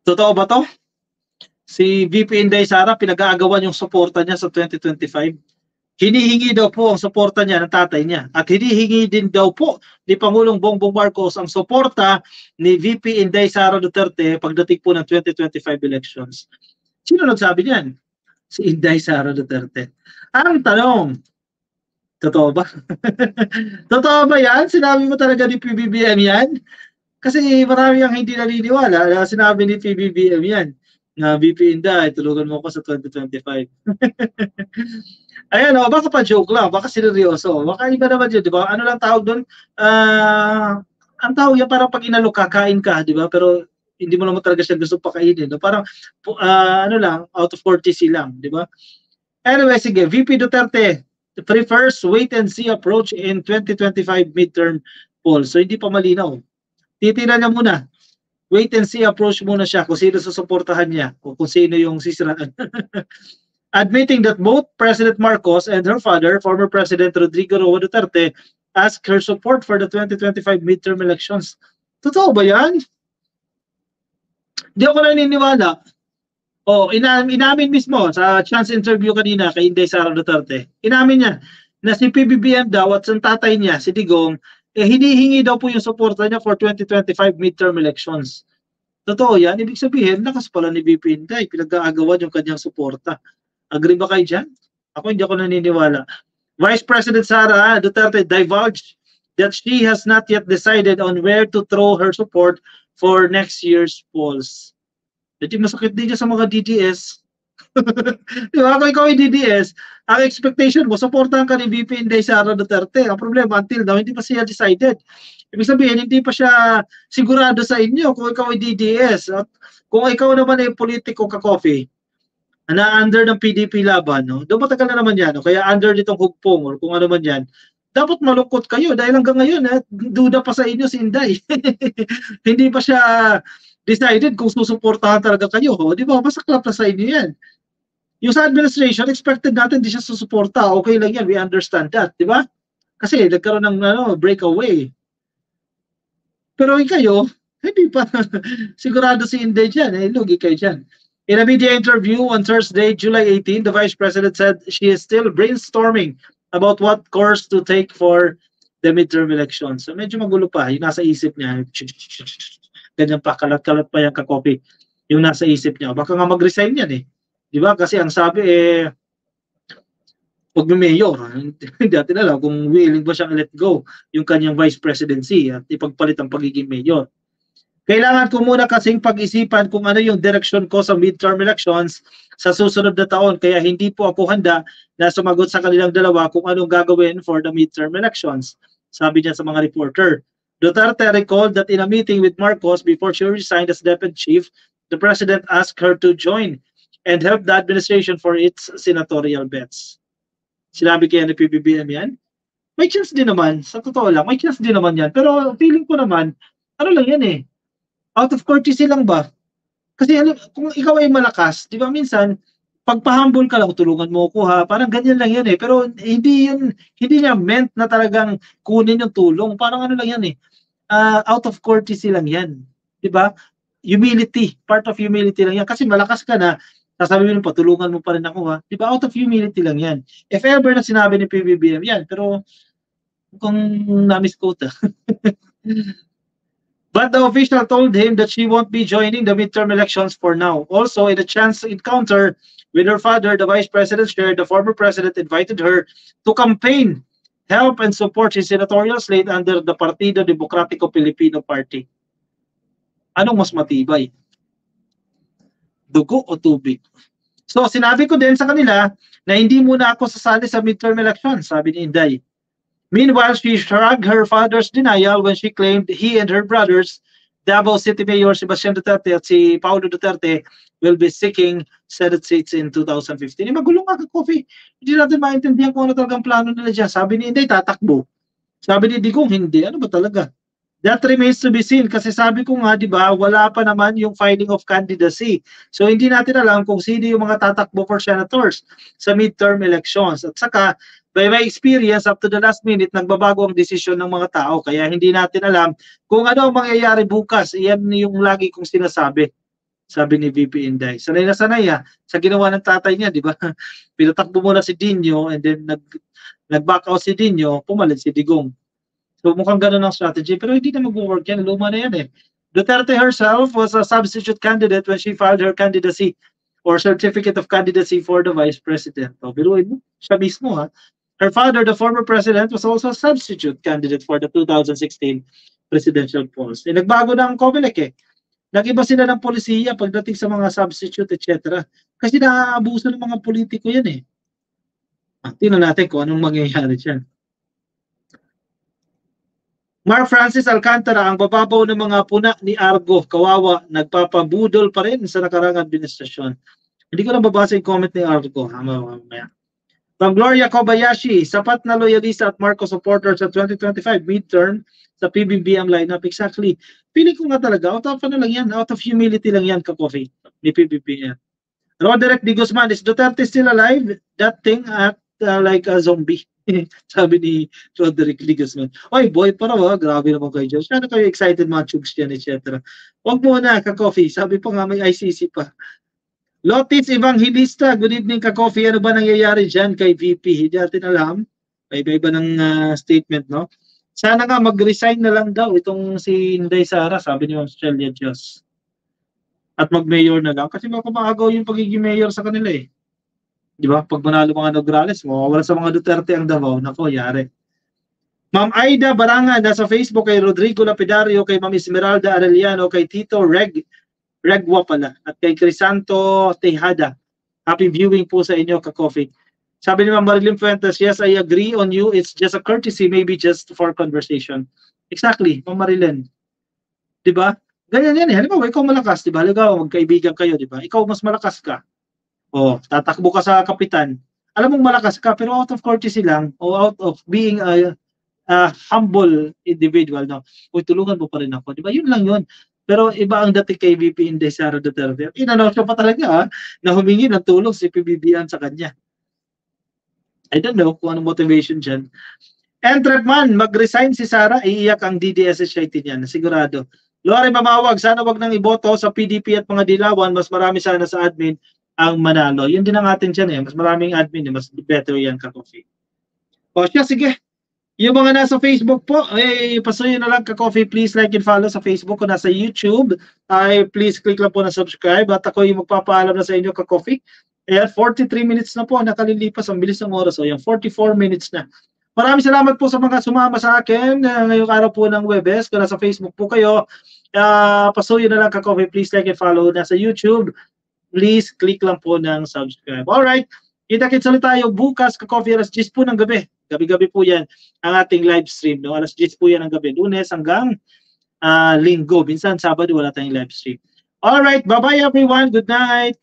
Totoo ba to? Si VP Inday Sara, pinag-aagawan yung suporta niya sa 2025. Hinihingi daw po ang suporta niya ng tatay niya. At hinihingi din daw po ni Pangulong Bongbong Marcos ang suporta ni VP Inday Sara Duterte pagdating po ng 2025 elections. Sino nagsabi niyan? Si Inday Sara Duterte. Ang tanong, totoo ba? Totoo ba yan? Sinabi mo talaga ni PBBM yan? Kasi marami ang hindi naniniwala na sinabi ni PBBM yan na VP Inday, tulungan mo ko sa 2025. Ayan, baka pa joke lang, baka seryoso. Baka iba naman yun, di ba? Ano lang tawag doon? Ang tawag yan parang pag inalok kakain ka, di ba? Pero hindi mo naman talaga siya gusto pakainin. No? Parang, ano lang, out of courtesy lang, di ba? Anyway, sige, VP Duterte prefers wait and see approach in 2025 midterm poll. So, hindi pa malinaw. Titira niya muna. Wait and see approach muna siya kung sino susuportahan niya o kung sino yung sisiraan. Admitting that both President Marcos and her father, former President Rodrigo Roa Duterte, asked her support for the 2025 midterm elections. Totoo ba yan? Hindi ako naniniwala. Inamin mismo sa chance interview kanina kay Inday Sara Duterte. Inamin niya na si PBBM daw at ang tatay niya, si Digong, hinihingi daw po yung suporta niya for 2025 midterm elections. Totoo yan. Ibig sabihin, lakas pala ni VP Inday. Pinag-aagawan yung kanyang suporta. Agree ba kayo dyan? Ako hindi ako naniniwala. Vice President Sara Duterte divulged that she has not yet decided on where to throw her support for next year's polls. Jadi masakit din dyan sa mga DDS. Di ba? Kung ikaw ay DDS, ang expectation mo, supportahan ka ni VP Inday Sara Duterte. Ang problema, until now, hindi pa siya decided. Ibig sabihin, hindi pa siya sigurado sa inyo kung ikaw ay DDS. At kung ikaw naman ay politiko ka-coffee, na under ng PDP laban, no? Doon matagal na naman yan, no? Kaya under nitong hugpong or kung ano man yan, dapat malungkot kayo dahil hanggang ngayon, duda pa sa inyo si Inday. Hindi pa siya decided kung susuportahan talaga kayo. Ho? Di ba? Masaklap na sa inyo yan. Yung sa administration, expected natin di siya susuporta. Okay lang yan, we understand that. Di ba? Kasi nagkaroon ng breakaway. Pero kayo, hindi pa. Sigurado si Inday dyan. Lugi kayo dyan. In a media interview on Thursday, July 18, the Vice President said she is still brainstorming about what course to take for the midterm elections. So medyo magulo pa. Yung nasa isip niya, ganyan pa, kalat-kalat pa yung kakopi. Yung nasa isip niya. Baka nga mag-resign yan eh. Di ba? Kasi ang sabi pag may mayor, hindi natin alam kung willing ba siyang let go yung kanyang vice presidency at ipagpalit ang pagiging mayor. Kailangan ko muna kasing pag-isipan kung ano yung direksyon ko sa midterm elections sa susunod na taon. Kaya hindi po ako handa na sumagot sa kanilang dalawa kung anong gagawin for the midterm elections. Sabi niya sa mga reporter. Duterte recalled that in a meeting with Marcos before she resigned as deputy chief, the president asked her to join and help the administration for its senatorial bets. Sinabi kaya ni PBBM yan? May chance din naman. Sa totoo lang, may chance din naman yan. Pero feeling ko naman, ano lang yan eh. Out of courtesy lang ba? Kasi kung ikaw ay malakas, di ba minsan, pagpahambol ka lang, tulungan mo ko ha, parang ganyan lang yan eh. Pero hindi niya meant na talagang kunin yung tulong. Parang ano lang yan eh. Out of courtesy lang yan. Di ba? Humility. Part of humility lang yan. Kasi malakas ka na, sasabihin mo, patulungan mo pa rin ako ha. Di ba? Out of humility lang yan. If ever na sinabi ni PBBM yan. Pero kung na-misquote But the official told him that she won't be joining the midterm elections for now. Also, in a chance encounter with her father, the vice president shared the former president invited her to campaign, help, and support his senatorial slate under the Partido Demokratiko Pilipino Party. Anong mas matibay? Dugo o tubig? So, sinabi ko din sa kanila na hindi muna ako sasali sa midterm elections, sabi ni Inday. Meanwhile, she shrugged her father's denial when she claimed he and her brothers, Davao City Mayor Sebastian Duterte at si Paulo Duterte, will be seeking Senate seats in 2015. Magulong nga ka, Coffee. Hindi natin maintindihan kung ano talagang plano nila dyan. Sabi ni Inday, tatakbo. Sabi ni Digong, hindi. Ano ba talaga? That remains to be seen kasi sabi ko nga, di ba, wala pa naman yung filing of candidacy. So hindi natin alam kung sino yung mga tatakbo for senators sa midterm elections. At saka, by my experience, up to the last minute, nagbabago ang desisyon ng mga tao. Kaya hindi natin alam kung ano ang mangyayari bukas. Iyan yung lagi kong sinasabi. sabi ni VP Inday. Sanay na sanay sa ginawa ng tatay niya, di ba? Pinatakbo muna si Dino and then nag-back out si Dino, pumalit si Digong. So mukhang ganun ang strategy, pero hindi na mag-work yan, luma na yan eh. Duterte herself was a substitute candidate when she filed her candidacy or certificate of candidacy for the vice president. So, biruin mo, siya mismo Her father, the former president, was also a substitute candidate for the 2016 presidential polls. Nagbago na ang COMELEC Nag-iba sila ng polisiya pagdating sa mga substitute, etc. Kasi naaabuso ng mga politiko yan tingnan natin kung anong mangyayari dyan. Mark Francis Alcantara, ang bababaw ng mga puna ni Argo, kawawa, nagpapabudol pa rin sa nakarang administrasyon. Hindi ko na babasa yung comment ni Argo. Mamaya. From Gloria Kobayashi, sapat na loyalista at Marcos supporter sa 2025 midterm sa PBBM lineup. Exactly. Pili ko nga talaga, out of humility lang yan, ka-coffee, ni PBBM. Roderick D. Guzman, is Duterte still alive? That thing act like a zombie. Sabi ni Roderick D. Guzman. Oy, boy, para grabe naman kayo dyan. Sana kayo excited mga chugs dyan, etc. Huwag muna, ka-coffee. Sabi pa nga may ICC pa. Lotis Evangelista, good evening ka-coffee. Ano ba nangyayari dyan kay VP? Hindi natin alam. May iba ng statement, no? Sana nga mag-resign na lang daw itong si Inday Sara, sabi ni Ma'am Celia Dios. At mag-mayor na lang. Kasi baka maagaw yung pagiging mayor sa kanila Di ba? Pag manalo mga Nograles, mawawala sa mga Duterte ang Davao. Nako, yari. Ma'am Aida Barangan, nasa Facebook kay Rodrigo Lapidario, kay Ma'am Esmeralda Arellano, kay Tito Regwa pala, at kay Crisanto Tejada. Happy viewing po sa inyo, ka-coffee. Sabi ni Ma'am Marilyn Fuentes, yes, I agree on you. It's just a courtesy, maybe just for conversation. Exactly, Ma'am Marilyn. Diba? Ganyan yan Halimbawa, ikaw malakas, diba? Halimbawa, magkaibigan kayo, diba? Ikaw mas malakas ka. Tatakbo ka sa kapitan. Alam mong malakas ka, pero out of courtesy lang, o out of being a humble individual, no? Tulungan mo pa rin ako. Diba? Yun lang yun. Pero iba ang dati kay VP Inday Sara Duterte. Inanonsyo pa talaga na humingi ng tulong si PBBM sa kanya. I don't know kung anong motivation dyan. Entrepman, mag-resign si Sara, iiyak ang DDSSIT niyan, sigurado. Lore Mamawag, sana wag nang iboto sa PDP at mga dilawan, mas marami sana sa admin ang manalo. Yun din ang atin dyan mas maraming admin mas better yan, ka-coffee. Sige. Yung mga nasa Facebook po, pasuyo na lang, ka-coffee, please like and follow sa Facebook. Kung nasa YouTube, please click lang po na subscribe. At ako yung magpapaalam na sa inyo, ka-coffee. 43 minutes na po, nakalilipas, ang bilis ng oras. Yung 44 minutes na. Maraming salamat po sa mga sumama sa akin ngayong araw po ng Webes. Kung nasa Facebook po kayo, pasuyo na lang, ka-coffee, please like and follow. Nasa YouTube, please click lang po ng subscribe. Alright, kita-kits ulit tayo bukas, ka-coffee, alas 10 po ng gabi. Gabi-gabi po yan ang ating live stream. No? Alas 10 po yan ang gabi. Lunes hanggang Linggo. Minsan, Sabado, wala tayong live stream. Alright, bye-bye everyone. Good night.